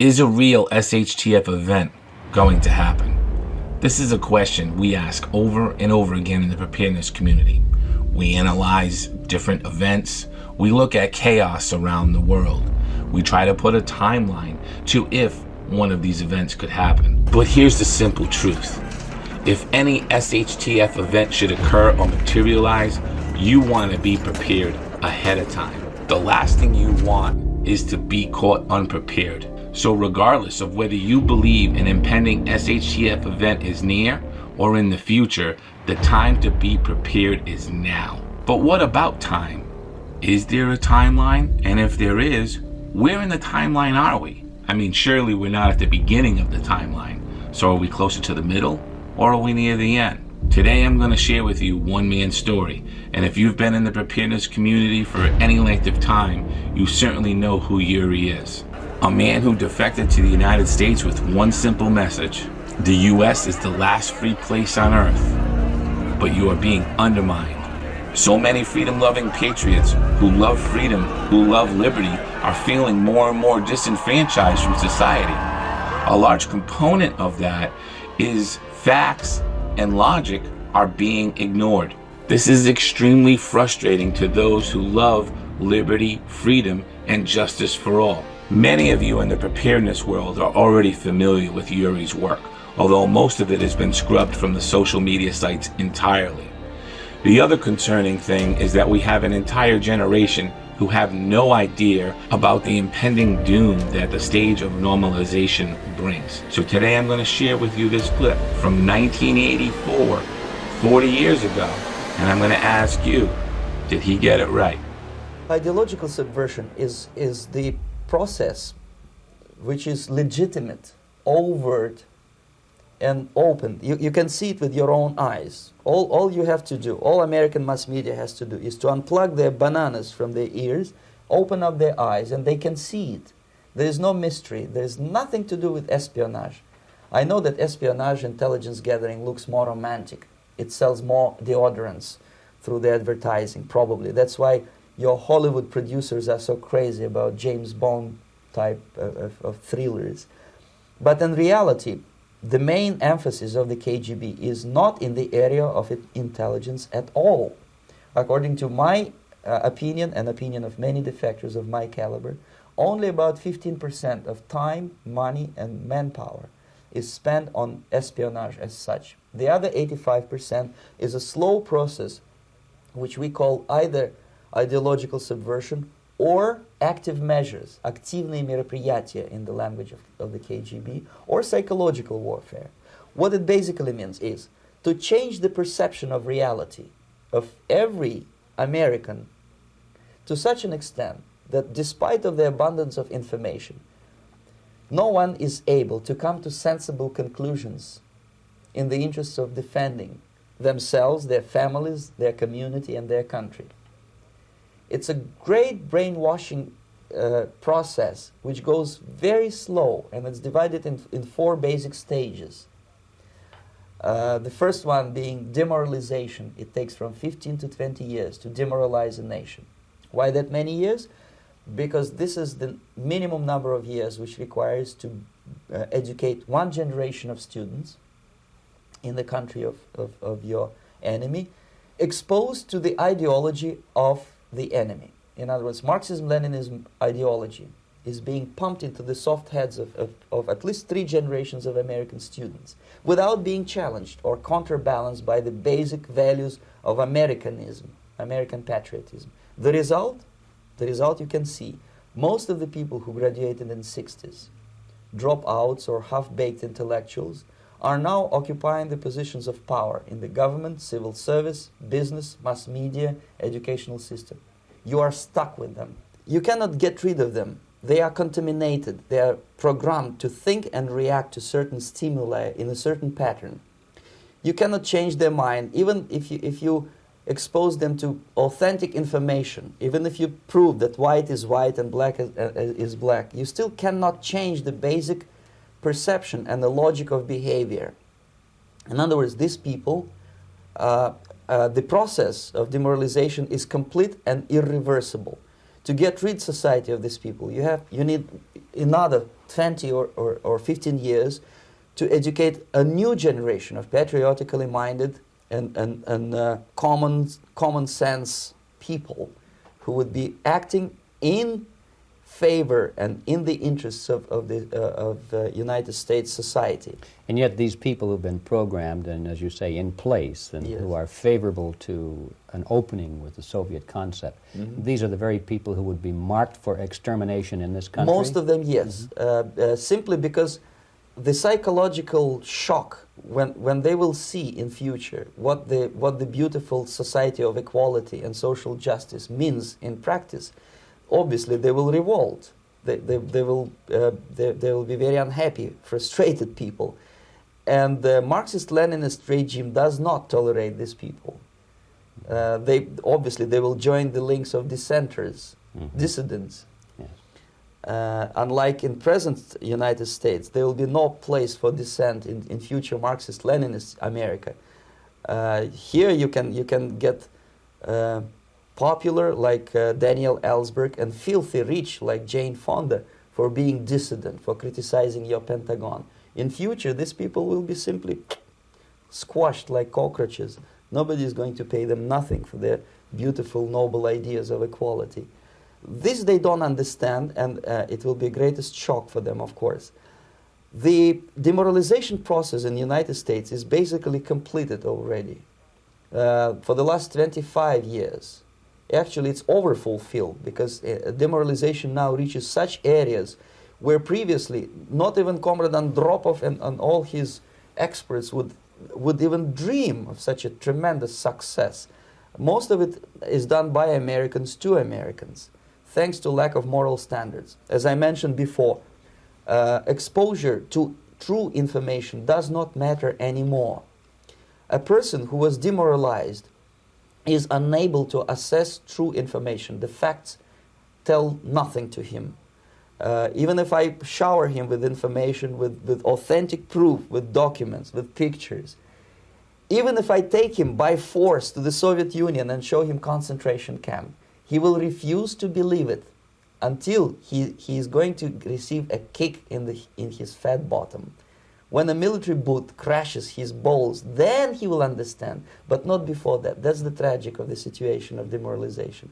Is a real SHTF event going to happen? This is a question we ask over and over again in the preparedness community. We analyze different events. We look at chaos around the world. We try to put a timeline to if one of these events could happen. But here's the simple truth. If any SHTF event should occur or materialize, you want to be prepared ahead of time. The last thing you want is to be caught unprepared. So regardless of whether you believe an impending SHTF event is near or in the future, the time to be prepared is now. But what about time? Is there a timeline? And if there is, where in the timeline are we? I mean, surely we're not at the beginning of the timeline. So are we closer to the middle or are we near the end? Today I'm going to share with you one man's story. And if you've been in the preparedness community for any length of time, you certainly know who Yuri is. A man who defected to the United States with one simple message. The US is the last free place on earth, but you are being undermined. So many freedom-loving patriots who love freedom, who love liberty, are feeling more and more disenfranchised from society. A large component of that is facts and logic are being ignored. This is extremely frustrating to those who love liberty, freedom, and justice for all. Many of you in the preparedness world are already familiar with Yuri's work, although most of it has been scrubbed from the social media sites entirely. The other concerning thing is that we have an entire generation who have no idea about the impending doom that the stage of normalization brings. So today I'm going to share with you this clip from 1984, 40 years ago, and I'm going to ask you, did he get it right? Ideological subversion is the process which is legitimate, overt, and open. You can see it with your own eyes. All you have to do, all American mass media has to do, is to unplug their bananas from their ears, open up their eyes, and they can see it. There is no mystery. There is nothing to do with espionage. I know that espionage intelligence gathering looks more romantic. It sells more deodorants through the advertising, probably. That's why your Hollywood producers are so crazy about James Bond type of thrillers. But in reality, the main emphasis of the KGB is not in the area of intelligence at all. According to my opinion and opinion of many defectors of my caliber, only about 15% of time, money, and manpower is spent on espionage as such. The other 85% is a slow process which we call either ideological subversion or active measures, активные мероприятия in the language of the KGB, or psychological warfare. What it basically means is to change the perception of reality of every American to such an extent that despite of the abundance of information, no one is able to come to sensible conclusions in the interests of defending themselves, their families, their community, and their country. It's a great brainwashing process which goes very slow, and it's divided in four basic stages. The first one being demoralization. It takes from 15 to 20 years to demoralize a nation. Why that many years? Because this is the minimum number of years which requires to educate one generation of students in the country of your enemy, exposed to the ideology of the enemy. In other words, Marxism-Leninism ideology is being pumped into the soft heads of at least 3 generations of American students without being challenged or counterbalanced by the basic values of Americanism, American patriotism. The result you can see. Most of the people who graduated in the 60s, dropouts or half-baked intellectuals, are now occupying the positions of power in the government, civil service, business, mass media, educational system. You are stuck with them. You cannot get rid of them. They are contaminated. They are programmed to think and react to certain stimuli in a certain pattern. You cannot change their mind, even if you expose them to authentic information, even if you prove that white is white and black is black. You still cannot change the basic perception and the logic of behavior. In other words, these people, the process of demoralization is complete and irreversible. To get rid society of these people, you need another 20 or 15 years to educate a new generation of patriotically minded and common sense people who would be acting in favor and in the interests of the United States society. And yet these people who've been programmed and, as you say, in place and Yes. who are favorable to an opening with the Soviet concept, these are the very people who would be marked for extermination in this country? Most of them, yes. Simply because the psychological shock when they will see in future what the beautiful society of equality and social justice means in practice, obviously they will revolt. They will be very unhappy, frustrated people, and the Marxist-Leninist regime does not tolerate these people. They will join the links of dissenters, dissidents. Yes. Unlike in present United States, there will be no place for dissent in future Marxist-Leninist America. Here you can get popular like Daniel Ellsberg and filthy rich like Jane Fonda for being dissident, for criticizing your Pentagon. In future, these people will be simply squashed like cockroaches. Nobody is going to pay them nothing for their beautiful, noble ideas of equality. This they don't understand, and it will be a greatest shock for them, of course. The demoralization process in the United States is basically completed already. For the last 25 years, actually it's overfulfilled, because demoralization now reaches such areas where previously not even Comrade Andropov and all his experts would even dream of such a tremendous success. Most of it is done by Americans to Americans, thanks to lack of moral standards. As I mentioned before, exposure to true information does not matter anymore. A person who was demoralized is unable to assess true information. The facts tell nothing to him. Even if I shower him with information, with authentic proof, with documents, with pictures, even if I take him by force to the Soviet Union and show him concentration camp, he will refuse to believe it until he is going to receive a kick in his fat bottom. When a military boot crashes his balls, then he will understand, but not before that. That's the tragic of the situation of demoralization.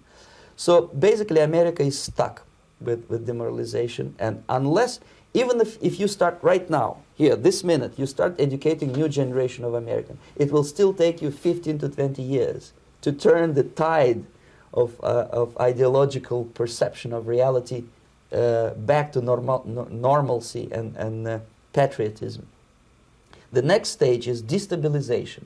So basically America is stuck with demoralization, and unless, even if you start right now, here, this minute, you start educating new generation of Americans, it will still take you 15 to 20 years to turn the tide of ideological perception of reality back to normalcy and patriotism. The next stage is destabilization.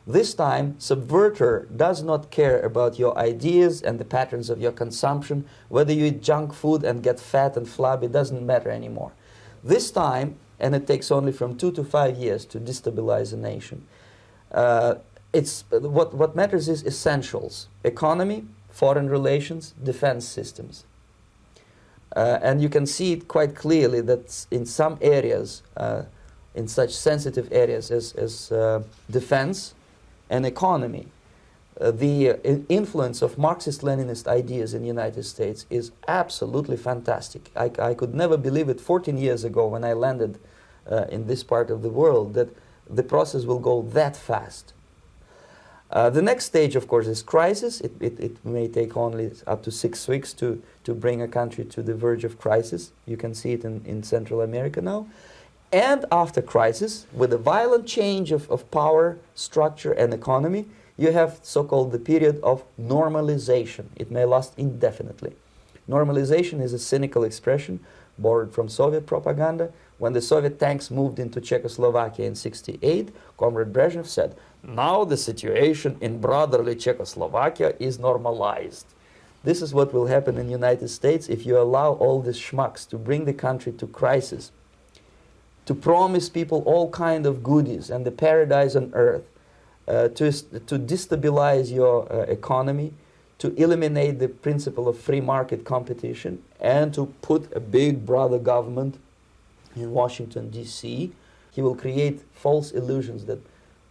This time, subverter does not care about your ideas and the patterns of your consumption. Whether you eat junk food and get fat and flabby, doesn't matter anymore. This time, and it takes only from 2 to 5 years to destabilize a nation, what matters is essentials: economy, foreign relations, defense systems. And you can see it quite clearly that in some areas, in such sensitive areas as defense and economy, the influence of Marxist-Leninist ideas in the United States is absolutely fantastic. I could never believe it 14 years ago when I landed in this part of the world, that the process will go that fast. The next stage, of course, is crisis. It may take only up to 6 weeks to bring a country to the verge of crisis. You can see it in Central America now. And after crisis, with a violent change of power, structure, and economy, you have so-called the period of normalization. It may last indefinitely. Normalization is a cynical expression borrowed from Soviet propaganda. When the Soviet tanks moved into Czechoslovakia in '68, Comrade Brezhnev said, "Now the situation in brotherly Czechoslovakia is normalized." This is what will happen in the United States if you allow all these schmucks to bring the country to crisis, to promise people all kind of goodies and the paradise on earth, to destabilize your economy, to eliminate the principle of free market competition, and to put a big brother government in Washington, D.C. He will create false illusions that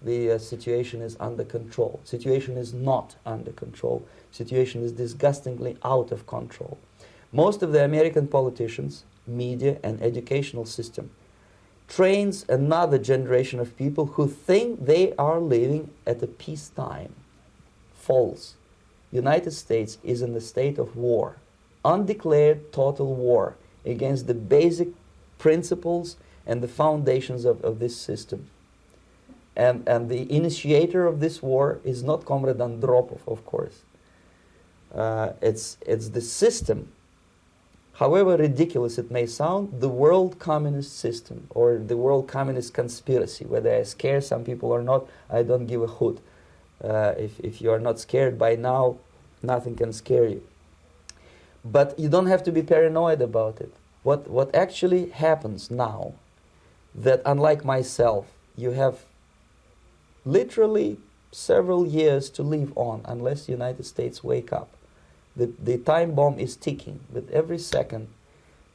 the situation is under control. Situation is not under control. Situation is disgustingly out of control. Most of the American politicians media, and educational system trains another generation of people who think they are living at a peacetime. False. United States is in the state of war, undeclared total war against the basic principles and the foundations of this system. And the initiator of this war is not Comrade Andropov, of course. It's the system. However ridiculous it may sound, the world communist system or the world communist conspiracy, whether I scare some people or not, I don't give a hoot. If you are not scared by now, nothing can scare you. But you don't have to be paranoid about it. What actually happens now, that unlike myself, you have literally several years to live on unless the United States wake up. The time bomb is ticking. With every second,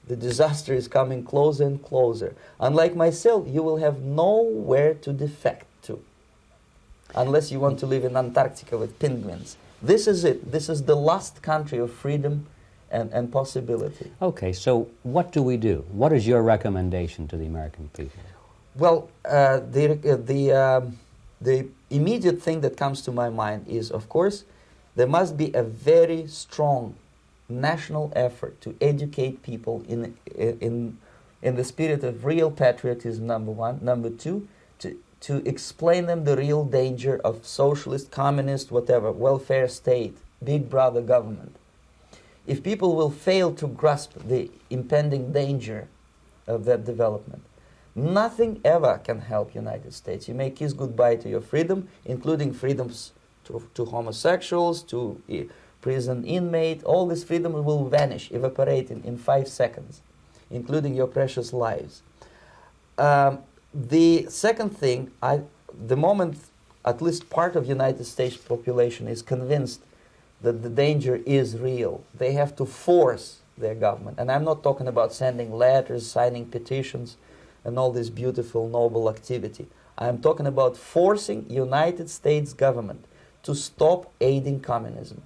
the disaster is coming closer and closer. Unlike myself, you will have nowhere to defect to, unless you want to live in Antarctica with penguins. This is it. This is the last country of freedom and possibility. Okay, so what do we do? What is your recommendation to the American people? Well, the immediate thing that comes to my mind is, of course, there must be a very strong national effort to educate people in the spirit of real patriotism, number one. Number two, to explain them the real danger of socialist, communist, whatever, welfare state, big brother government. If people will fail to grasp the impending danger of that development, nothing ever can help United States. You may kiss goodbye to your freedom, including freedoms to homosexuals, to prison inmate. All this freedom will vanish, evaporate in 5 seconds, including your precious lives. The second thing, the moment at least part of United States population is convinced that the danger is real, they have to force their government. And I'm not talking about sending letters, signing petitions, and all this beautiful, noble activity. I'm talking about forcing United States government to stop aiding communism.